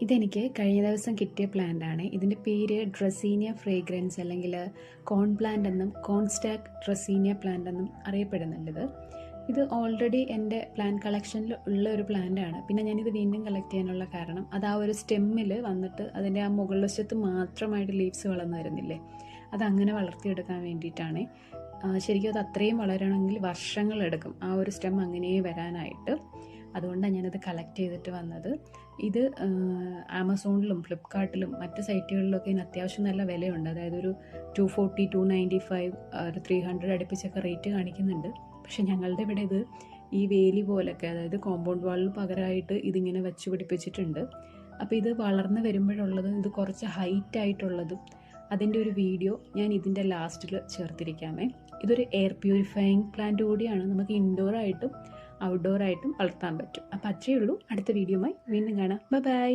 ഇതെനിക്ക് കഴിഞ്ഞ ദിവസം കിട്ടിയ പ്ലാന്റാണ്. ഇതിൻ്റെ പേര് ഡ്രസീനിയ ഫ്രേഗ്രൻസ് അല്ലെങ്കിൽ കോൺ പ്ലാന്റ് എന്നും കോൺസ്റ്റാക്ക് ഡ്രസീനിയ പ്ലാന്റ് എന്നും അറിയപ്പെടുന്നുണ്ട്. ഇത് ഓൾറെഡി എൻ്റെ പ്ലാന്റ് കളക്ഷനിൽ ഉള്ള ഒരു പ്ലാന്റാണ്. പിന്നെ ഞാനിത് വീണ്ടും കളക്ട് ചെയ്യാനുള്ള കാരണം അത് ആ ഒരു സ്റ്റെമ്മിൽ വന്നിട്ട് അതിൻ്റെ ആ മുകൾ വശത്ത് മാത്രമായിട്ട് ലീവ്സ് വളർന്നു വരുന്നില്ലേ, അതങ്ങനെ വളർത്തിയെടുക്കാൻ വേണ്ടിയിട്ടാണ്. ശരിക്കും അത് അത്രയും വളരണമെങ്കിൽ വർഷങ്ങളെടുക്കും ആ ഒരു സ്റ്റെം അങ്ങനെ വരാനായിട്ട്. അതുകൊണ്ടാണ് ഞാനത് കളക്ട് ചെയ്തിട്ട് വന്നത്. ഇത് ആമസോണിലും ഫ്ലിപ്കാർട്ടിലും മറ്റ് സൈറ്റുകളിലൊക്കെ ഇതിന് അത്യാവശ്യം നല്ല വിലയുണ്ട്. അതായത് ഒരു 240, 295, ഒരു 300 അടുപ്പിച്ചൊക്കെ റേറ്റ് കാണിക്കുന്നുണ്ട്. പക്ഷെ ഞങ്ങളുടെ ഇവിടെ ഇത് ഈ വേലി പോലൊക്കെ, അതായത് കോമ്പൗണ്ട് വാളിൽ പകരമായിട്ട് ഇതിങ്ങനെ വെച്ച് പിടിപ്പിച്ചിട്ടുണ്ട്. അപ്പോൾ ഇത് വളർന്ന് വരുമ്പോഴുള്ളതും ഇത് കുറച്ച് ഹൈറ്റ് ആയിട്ടുള്ളതും അതിൻ്റെ ഒരു വീഡിയോ ഞാൻ ഇതിൻ്റെ ലാസ്റ്റിൽ ചേർത്തിരിക്കാമേ. ഇതൊരു എയർ പ്യൂരിഫയിങ് പ്ലാന്റ് കൂടിയാണ്. നമുക്ക് ഇൻഡോറായിട്ടും ഔട്ട്ഡോറായിട്ടും വളർത്താൻ പറ്റും. അപ്പോൾ അത്രയേ ഉള്ളൂ. അടുത്ത വീഡിയോയുമായി വീണ്ടും കാണാം. ബൈ.